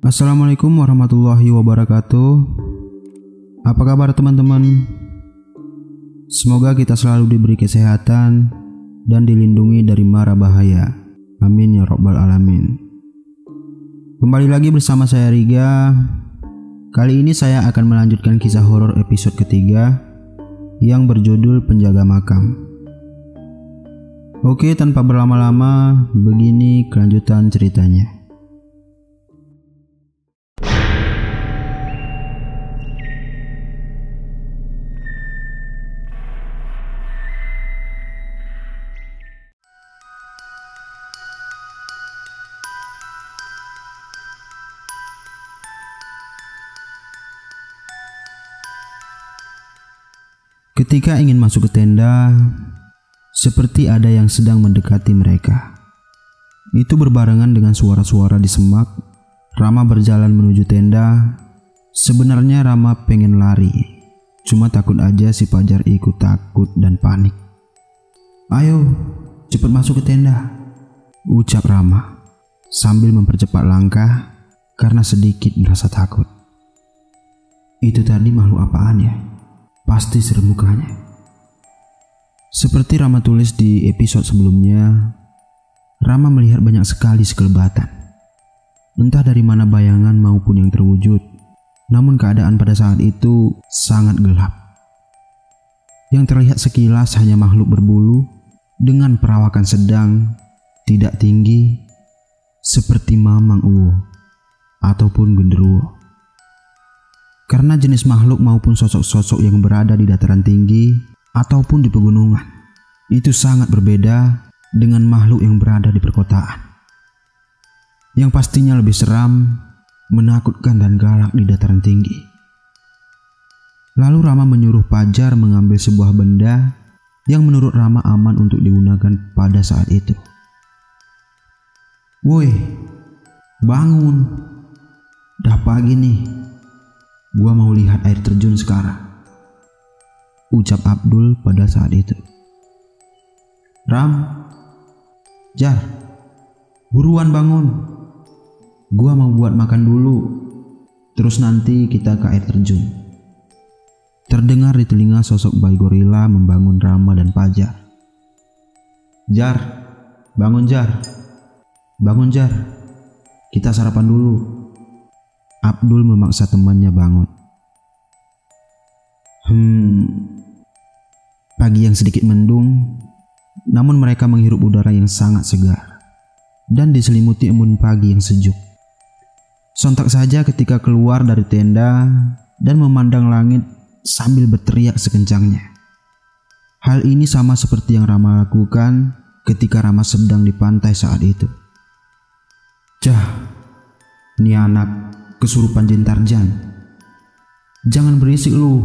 Assalamualaikum warahmatullahi wabarakatuh. Apa kabar teman-teman? Semoga kita selalu diberi kesehatan dan dilindungi dari mara bahaya. Amin ya rabbal alamin. Kembali lagi bersama saya Riga. Kali ini saya akan melanjutkan kisah horor episode ketiga yang berjudul Penjaga Makam. Oke, tanpa berlama-lama, begini kelanjutan ceritanya. Ketika ingin masuk ke tenda, seperti ada yang sedang mendekati mereka. Itu berbarengan dengan suara-suara di semak. Rama berjalan menuju tenda. Sebenarnya Rama pengen lari, cuma takut aja si Fajar ikut takut dan panik. "Ayo, cepat masuk ke tenda," ucap Rama sambil mempercepat langkah karena sedikit merasa takut. Itu tadi makhluk apaan ya? Pasti serem mukanya. Seperti Rama tulis di episode sebelumnya, Rama melihat banyak sekali sekelebatan. Entah dari mana bayangan maupun yang terwujud, namun keadaan pada saat itu sangat gelap. Yang terlihat sekilas hanya makhluk berbulu dengan perawakan sedang, tidak tinggi, seperti mamang uwo ataupun genderuwo. Karena jenis makhluk maupun sosok-sosok yang berada di dataran tinggi ataupun di pegunungan itu sangat berbeda dengan makhluk yang berada di perkotaan, yang pastinya lebih seram, menakutkan dan galak di dataran tinggi. Lalu Rama menyuruh Fajar mengambil sebuah benda yang menurut Rama aman untuk digunakan pada saat itu. "Woi, bangun, dah pagi nih. Gua mau lihat air terjun sekarang," ucap Abdul pada saat itu. "Ram, Jar, buruan bangun. Gua mau buat makan dulu, terus nanti kita ke air terjun." Terdengar di telinga sosok bayi gorila membangun Rama dan Fajar. "Jar, bangun Jar. Bangun Jar. Kita sarapan dulu." Abdul memaksa temannya bangun. Pagi yang sedikit mendung, namun mereka menghirup udara yang sangat segar dan diselimuti embun pagi yang sejuk. Sontak saja ketika keluar dari tenda dan memandang langit sambil berteriak sekencangnya. Hal ini sama seperti yang Rama lakukan ketika Rama sedang di pantai saat itu. "Cah, ini anak kesurupan jin Tarjan. Jangan berisik lu,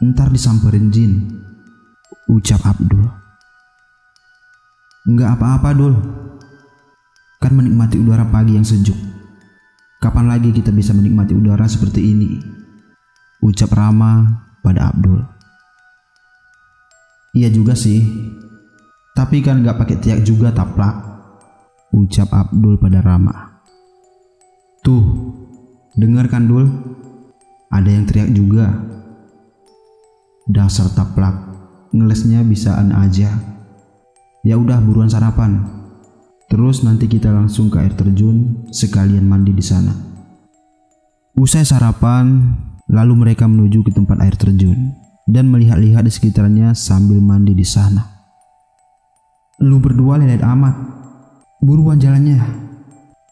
ntar disamperin jin," ucap Abdul. "Enggak apa-apa Dul, kan menikmati udara pagi yang sejuk. Kapan lagi kita bisa menikmati udara seperti ini?" ucap Rama pada Abdul. "Iya juga sih, tapi kan gak pakai teriak juga taplak," ucap Abdul pada Rama. "Tuh, dengar kan Dul? Ada yang teriak juga. Dasar taplak, ngelesnya bisaan aja. Ya udah buruan sarapan. Terus nanti kita langsung ke air terjun, sekalian mandi di sana." Usai sarapan, lalu mereka menuju ke tempat air terjun dan melihat-lihat di sekitarnya sambil mandi di sana. "Lu berdua lelet amat. Buruan jalannya.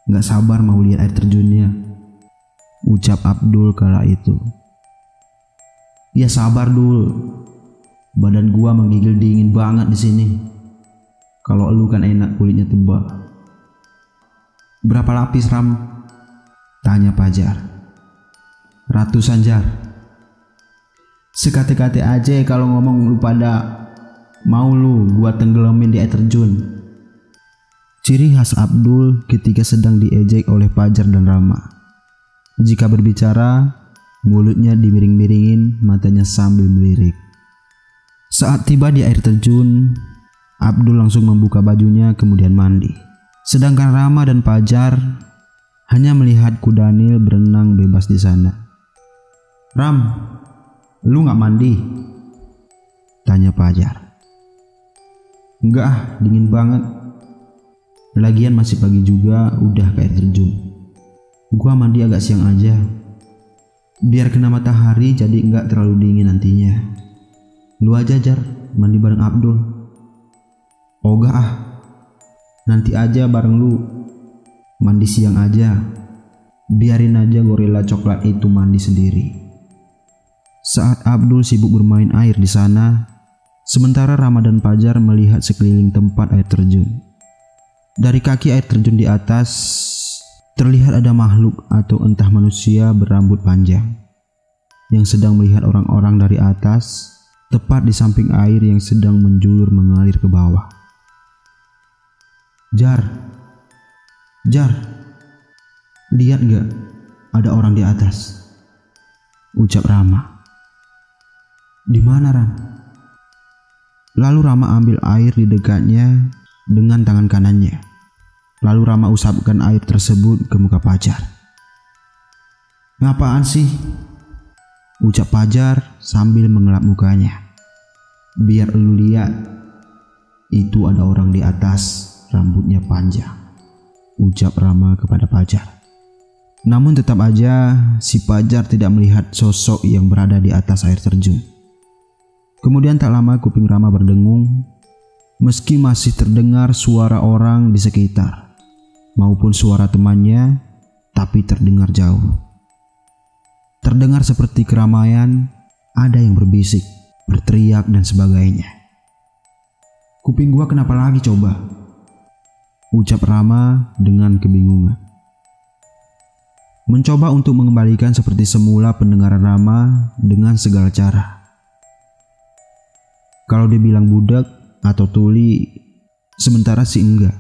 Gak sabar mau lihat air terjunnya," ucap Abdul kala itu. "Ya sabar Dul. Badan gua menggigil dingin banget di sini. Kalau lu kan enak kulitnya tebal." "Berapa lapis Ram?" tanya Fajar. "Ratusan Jar. Sekate-kate aja kalau ngomong lu pada. Mau lu gua tenggelamin di air terjun." Ciri khas Abdul ketika sedang diejek oleh Fajar dan Rama. Jika berbicara, mulutnya dimiring-miringin, matanya sambil melirik. Saat tiba di air terjun, Abdul langsung membuka bajunya kemudian mandi. Sedangkan Rama dan Fajar hanya melihat Kudanil berenang bebas di sana. "Ram, lu gak mandi?" tanya Fajar. "Enggak ah, dingin banget. Lagian masih pagi juga udah ke air terjun. Gua mandi agak siang aja. Biar kena matahari jadi enggak terlalu dingin nantinya. Lu aja Jar, mandi bareng Abdul." "Ogah ah, nanti aja bareng lu. Mandi siang aja. Biarin aja gorila coklat itu mandi sendiri." Saat Abdul sibuk bermain air di sana, sementara Rama dan Fajar melihat sekeliling tempat air terjun. Dari kaki air terjun di atas, terlihat ada makhluk atau entah manusia berambut panjang yang sedang melihat orang-orang dari atas, tepat di samping air yang sedang menjulur mengalir ke bawah. Jar, lihat gak ada orang di atas?" ucap Rama. "Di mana, Ram?" Lalu Rama ambil air di dekatnya dengan tangan kanannya. Lalu Rama usapkan air tersebut ke muka Fajar. "Ngapaan sih?" ucap Fajar sambil mengelap mukanya. "Biar lu lihat, itu ada orang di atas, rambutnya panjang," ucap Rama kepada Fajar. Namun tetap aja si Fajar tidak melihat sosok yang berada di atas air terjun. Kemudian tak lama kuping Rama berdengung, meski masih terdengar suara orang di sekitar maupun suara temannya, tapi terdengar jauh. Terdengar seperti keramaian, ada yang berbisik, berteriak dan sebagainya. "Kuping gua kenapa lagi coba?" ucap Rama dengan kebingungan. Mencoba untuk mengembalikan seperti semula pendengaran Rama dengan segala cara. Kalau dibilang budak atau tuli, sementara sih enggak.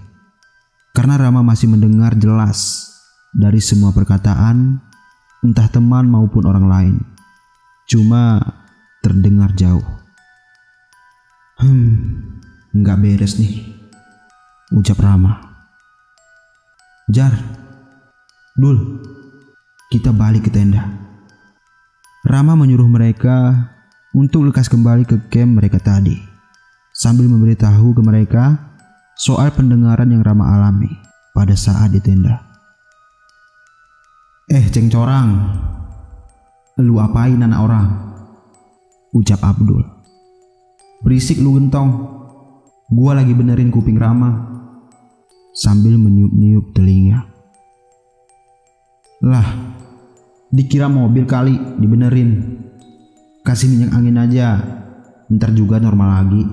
Karena Rama masih mendengar jelas dari semua perkataan, entah teman maupun orang lain. Cuma terdengar jauh. Enggak beres nih," ucap Rama. "Jar, Dul, kita balik ke tenda." Rama menyuruh mereka untuk lekas kembali ke camp mereka tadi, sambil memberitahu ke mereka soal pendengaran yang Rama alami pada saat di tenda. Ceng corang, lu apain anak orang?" ucap Abdul. "Berisik lu gentong, gua lagi benerin kuping Rama," sambil meniup-niup telinga. "Lah, dikira mobil kali dibenerin. Kasih minyak angin aja, ntar juga normal lagi.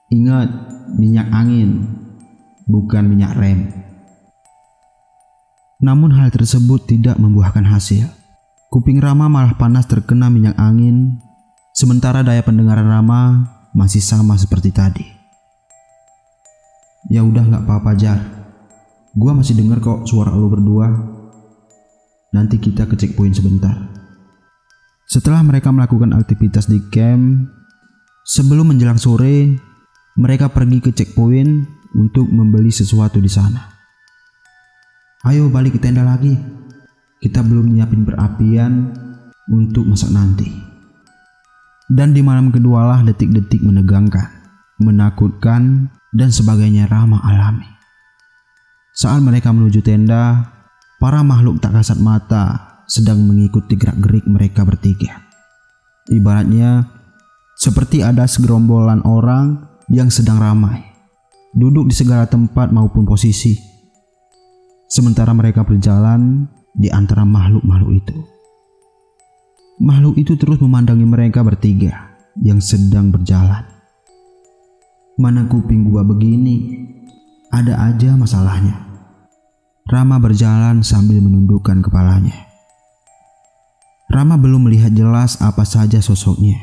Ingat, minyak angin, bukan minyak rem." Namun hal tersebut tidak membuahkan hasil. Kuping Rama malah panas terkena minyak angin, sementara daya pendengaran Rama masih sama seperti tadi. "Ya udah gak apa-apa Jar, gua masih denger kok suara lu berdua. Nanti kita ke checkpoint sebentar." Setelah mereka melakukan aktivitas di camp, sebelum menjelang sore, mereka pergi ke checkpoint untuk membeli sesuatu di sana. "Ayo balik ke tenda lagi. Kita belum nyiapin perapian untuk masak nanti." Dan di malam kedualah detik-detik menegangkan, menakutkan, dan sebagainya Rama alami. Saat mereka menuju tenda, para makhluk tak kasat mata sedang mengikuti gerak-gerik mereka bertiga. Ibaratnya seperti ada segerombolan orang yang sedang ramai, duduk di segala tempat maupun posisi. Sementara mereka berjalan di antara makhluk-makhluk itu. Makhluk itu terus memandangi mereka bertiga yang sedang berjalan. "Mana kuping gua begini? Ada aja masalahnya." Rama berjalan sambil menundukkan kepalanya. Rama belum melihat jelas apa saja sosoknya,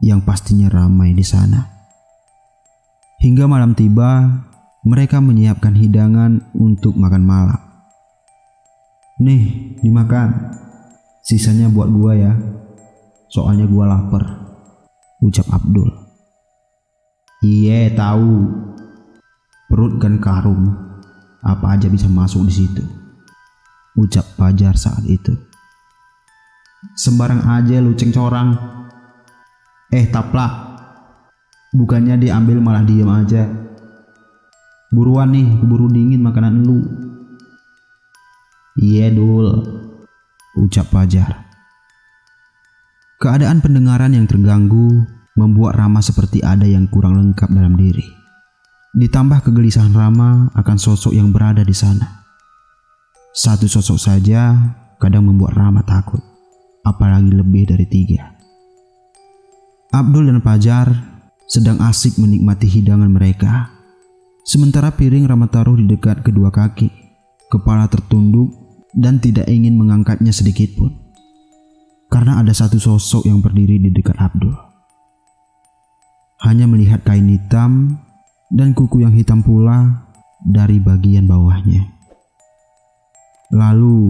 yang pastinya ramai di sana. Hingga malam tiba, mereka menyiapkan hidangan untuk makan malam. "Nih, dimakan. Sisanya buat gua ya. Soalnya gua lapar," ucap Abdul. Iya tahu, perut kan karung, apa aja bisa masuk di situ, ucap Fajar saat itu. Sembarang aja lu cengcorang. Taplak, bukannya diambil malah diem aja. Buruan nih, keburu dingin makanan lu. Iya Dul, ucap Fajar. Keadaan pendengaran yang terganggu membuat Rama seperti ada yang kurang lengkap dalam diri. Ditambah kegelisahan Rama akan sosok yang berada di sana. Satu sosok saja kadang membuat Rama takut, apalagi lebih dari 3. Abdul dan Fajar sedang asik menikmati hidangan mereka. Sementara piring Rama taruh di dekat kedua kaki, kepala tertunduk dan tidak ingin mengangkatnya sedikit pun. Karena ada satu sosok yang berdiri di dekat Abdul. Hanya melihat kain hitam dan kuku yang hitam pula dari bagian bawahnya. Lalu